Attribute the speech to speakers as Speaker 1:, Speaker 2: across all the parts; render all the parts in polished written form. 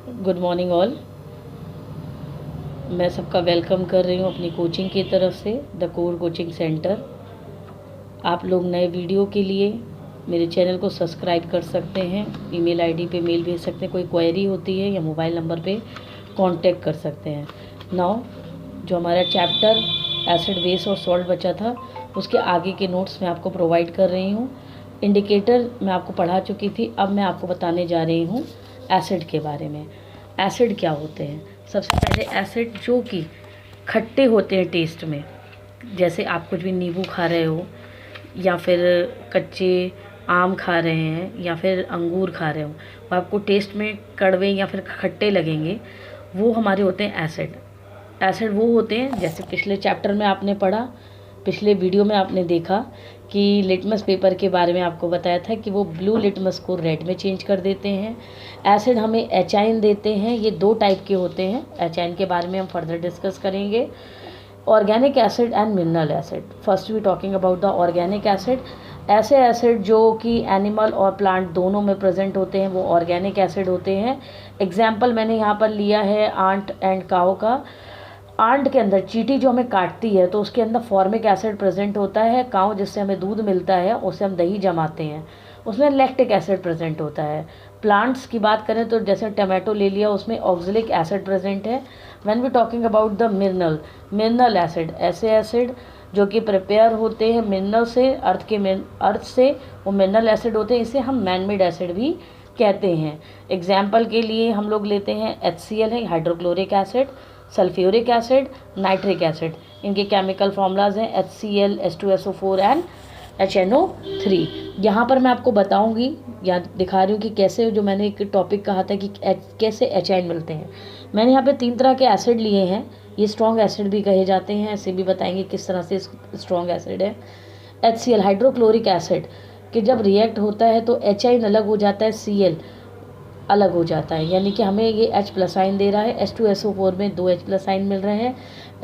Speaker 1: Good morning all. मैं सबका welcome कर रही हूँ अपनी कोचिंग की तरफ से, द कोर कोचिंग सेंटर। आप लोग नए वीडियो के लिए मेरे चैनल को सब्सक्राइब कर सकते हैं, ईमेल आईडी पे मेल भेज सकते हैं, कोई क्वेरी होती है या मोबाइल नंबर पे कांटेक्ट कर सकते हैं। नाउ जो हमारा चैप्टर एसिड बेस और सॉल्ट बचा था, उसके आगे के नोट्स मैं आपको प्रोवाइड कर रही हूँ। इंडिकेटर मैं आपको पढ़ा चुकी थी, अब मैं आपको बताने जा रही हूँ एसिड के बारे में। एसिड क्या होते हैं? सबसे पहले एसिड जो कि खट्टे होते हैं टेस्ट में, जैसे आप कुछ भी नींबू खा रहे हो या फिर कच्चे आम खा रहे हैं या फिर अंगूर खा रहे हो, वो आपको टेस्ट में कड़वे या फिर खट्टे लगेंगे, वो हमारे होते हैं एसिड। एसिड वो होते हैं, जैसे पिछले चैप्टर में आपने पढ़ा, पिछले वीडियो में आपने देखा कि लिटमस पेपर के बारे में आपको बताया था कि वो ब्लू लिटमस को रेड में चेंज कर देते हैं। एसिड हमें एचाइन देते हैं, ये दो टाइप के होते हैं। एचाइन के बारे में हम फर्दर डिस्कस करेंगे। Organic acid and mineral acid. First we talking about the organic acid. ऐसे एसिड जो कि एनिमल और प्लांट दोनों में प्रेजेंट होते हैं, वो ऑर्गेनिक एसिड होते हैं। एग्जाम्पल मैंने यहाँ पर लिया है आंट एंड काऊ का। आंट के अंदर चींटी जो हमें काटती है तो उसके अंदर फॉर्मिक एसिड प्रेजेंट होता है। काऊ जिससे हमें दूध मिलता है, उससे हम दही जमाते हैं, उसमें लैक्टिक एसिड प्रेजेंट होता है। प्लांट्स की बात करें तो जैसे टमाटो ले लिया, उसमें ऑक्जेलिक एसिड प्रेजेंट है। When we talking about the mineral acid, ऐसे एसिड जो कि प्रिपेयर होते हैं मिनरल से, अर्थ से, वो मिनरल एसिड होते हैं। इसे हम मैन मेड एसिड भी कहते हैं। एग्जाम्पल के लिए हम लोग लेते हैं HCl है, hydrochloric acid, sulphuric acid, nitric acid. इनके केमिकल फॉर्मूलाज हैं HCl, H2SO4 एंड HNO3। यहाँ पर मैं आपको बताऊंगी या दिखा रही हूँ कि कैसे, जो मैंने एक टॉपिक कहा था कि कैसे एचाइन मिलते हैं। मैंने यहाँ पे 3 तरह के एसिड लिए हैं। ये स्ट्रॉन्ग एसिड भी कहे जाते हैं, ऐसे भी बताएंगे किस तरह से स्ट्रॉन्ग एसिड है। HCl हाइड्रोक्लोरिक एसिड कि जब रिएक्ट होता है तो एचाइन अलग हो जाता है, Cl अलग हो जाता है, यानी कि हमें ये H प्लस आइन दे रहा है। H2SO4 में 2 H प्लस आइन मिल रहे हैं।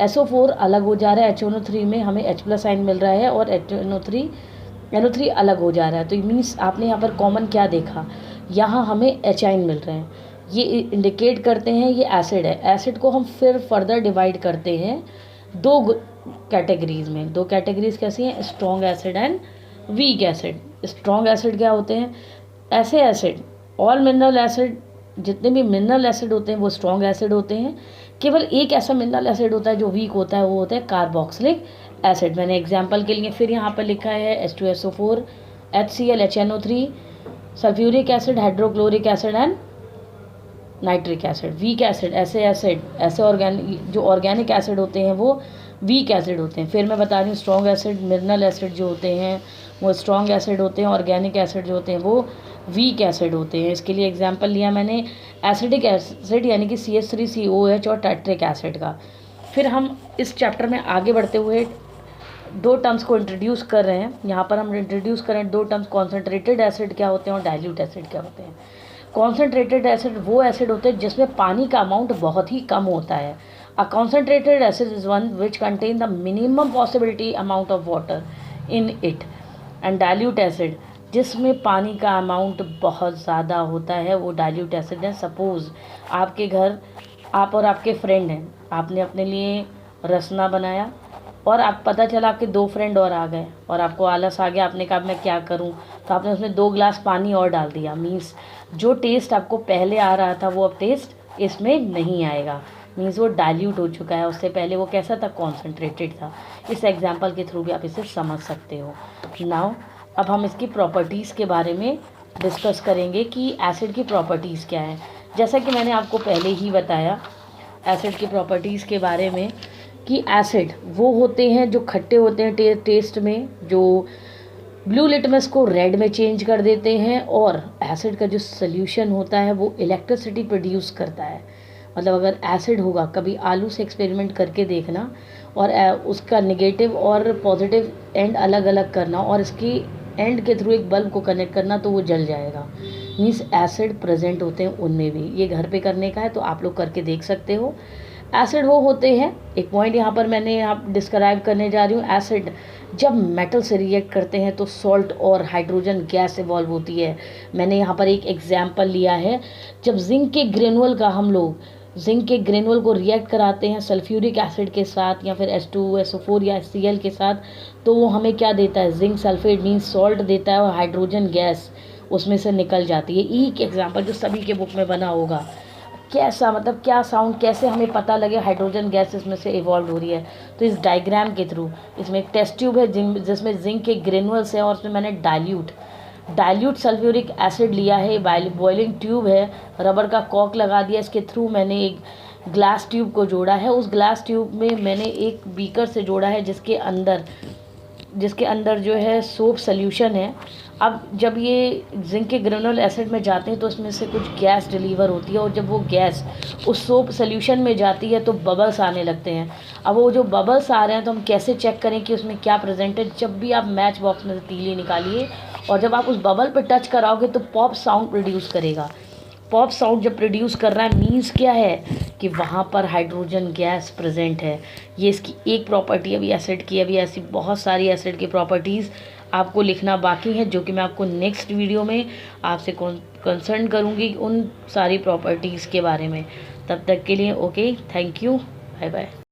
Speaker 1: SO4 अलग हो जा रहा है, HNO3 में हमें H प्लस आइन मिल रहा है और NO3 अलग हो जा रहा है। तो मीन्स आपने यहाँ पर कॉमन क्या देखा, यहाँ हमें एचाइन मिल रहे हैं। ये इंडिकेट करते हैं ये एसिड है। एसिड को हम फिर फर्दर डिवाइड करते हैं 2 कैटेगरीज में। 2 कैटेगरीज कैसी हैं? Strong acid and weak acid. Strong acid क्या होते हैं? ऐसे एसिड, ऑल मिनरल एसिड, जितने भी मिनरल एसिड होते हैं वो स्ट्रॉन्ग एसिड होते हैं। केवल एक ऐसा मिनरल एसिड होता है जो वीक होता है, वो होता है कार्बोक्सिलिक एसिड। मैंने एग्जांपल के लिए फिर यहाँ पर लिखा है H2SO4, HCl, HNO3, sulphuric acid, hydrochloric acid and nitric acid. Weak acid, ऐसे ऑर्गेनिक, जो ऑर्गेनिक एसिड होते हैं वो वीक एसिड होते हैं। फिर मैं बता रही हूँ स्ट्रॉन्ग एसिड, मिनरल एसिड जो होते हैं वो स्ट्रॉन्ग एसिड होते हैं, ऑर्गेनिक एसिड जो होते हैं वो वीक एसिड होते हैं। इसके लिए एग्जांपल लिया मैंने एसिडिक एसिड यानी कि CH3COH और टाइट्रिक एसिड का। फिर हम इस चैप्टर में आगे बढ़ते हुए 2 टर्म्स को इंट्रोड्यूस कर रहे हैं। यहाँ पर हम इंट्रोड्यूस करें 2 टर्म्स, कॉन्सेंट्रेटेड एसिड क्या होते हैं और डाइल्यूट एसिड क्या होते हैं। कॉन्सेंट्रेटेड एसिड वो एसिड होते हैं जिसमें पानी का अमाउंट बहुत ही कम होता है। A concentrated acid is one which contain the minimum possibility amount of water in it. And dilute acid जिसमें पानी का अमाउंट बहुत ज़्यादा होता है, वो डाइल्यूट एसिड है। सपोज़ आपके घर आप और आपके फ्रेंड हैं, आपने अपने लिए रसना बनाया और आप पता चला आपके 2 फ्रेंड और आ गए और आपको आलस आ गया, आपने कहा मैं क्या करूं, तो आपने उसमें 2 गिलास पानी और डाल दिया। मीन्स जो टेस्ट आपको पहले आ रहा था वो अब टेस्ट इसमें नहीं आएगा। मीन्स वो डाइल्यूट हो चुका है। उससे पहले वो कैसा था? कॉन्सेंट्रेटेड था। इस एग्जाम्पल के थ्रू भी आप इसे समझ सकते हो। नाउ अब हम इसकी प्रॉपर्टीज़ के बारे में डिस्कस करेंगे कि एसिड की प्रॉपर्टीज़ क्या है। जैसा कि मैंने आपको पहले ही बताया एसिड की प्रॉपर्टीज़ के बारे में कि एसिड वो होते हैं जो खट्टे होते हैं टेस्ट में, जो ब्लू लिटमस को रेड में चेंज कर देते हैं। और एसिड का जो सोल्यूशन होता है वो इलेक्ट्रिसिटी प्रोड्यूस करता है। मतलब अगर एसिड होगा, कभी आलू से एक्सपेरिमेंट करके देखना और उसका नेगेटिव और पॉजिटिव एंड अलग अलग करना और इसकी एंड के थ्रू एक बल्ब को कनेक्ट करना तो वो जल जाएगा। मीन्स एसिड प्रेजेंट होते हैं उनमें भी। ये घर पे करने का है तो आप लोग करके देख सकते हो। एसिड वो होते हैं, एक पॉइंट यहाँ पर मैंने यहाँ डिस्क्राइब करने जा रही हूँ। एसिड जब मेटल से रिएक्ट करते हैं तो सॉल्ट और हाइड्रोजन गैस इवॉल्व होती है। मैंने यहाँ पर एक एग्जाम्पल लिया है, जब जिंक के ग्रेनुअल का हम लोग जिंक के ग्रेनुअल को रिएक्ट कराते हैं सल्फ्यूरिक एसिड के साथ या फिर H2SO4 या HCl के साथ, तो वो हमें क्या देता है, जिंक सल्फेट मीन्स सॉल्ट देता है और हाइड्रोजन गैस उसमें से निकल जाती है। एक एग्जाम्पल जो सभी के बुक में बना होगा, कैसा मतलब क्या साउंड, कैसे हमें पता लगे हाइड्रोजन गैस इसमें से इवॉल्व हो रही है। तो इस डायग्राम के थ्रू, इसमें एक टेस्ट ट्यूब है जिसमें जिंक के ग्रेनुअल्स हैं और उसमें मैंने डाइल्यूट सल्फ्यूरिक एसिड लिया है, बॉइलिंग ट्यूब है, रबर का कॉर्क लगा दिया, इसके थ्रू मैंने एक ग्लास ट्यूब को जोड़ा है। उस ग्लास ट्यूब में मैंने एक बीकर से जोड़ा है जिसके अंदर जो है सोप सॉल्यूशन है। अब जब ये जिंक के ग्रेनुअल एसिड में जाते हैं तो इसमें से कुछ गैस डिलीवर होती है और जब वो गैस उस सोप सॉल्यूशन में जाती है तो बबल्स आने लगते हैं। अब वो जो बबल्स आ रहे हैं तो हम कैसे चेक करें कि उसमें क्या प्रेजेंट है। जब भी आप मैच बॉक्स में से तीली निकालिए और जब आप उस बबल पर टच कराओगे तो पॉप साउंड प्रोड्यूस करेगा। पॉप साउंड जब प्रोड्यूस कर रहा है मीन्स क्या है कि वहाँ पर हाइड्रोजन गैस प्रेजेंट है। ये इसकी एक प्रॉपर्टी अभी एसिड की। अभी ऐसी बहुत सारी एसिड की प्रॉपर्टीज़ आपको लिखना बाकी है जो कि मैं आपको नेक्स्ट वीडियो में आपसे कंसर्न करूँगी उन सारी प्रॉपर्टीज़ के बारे में। तब तक के लिए okay, thank you, bye bye.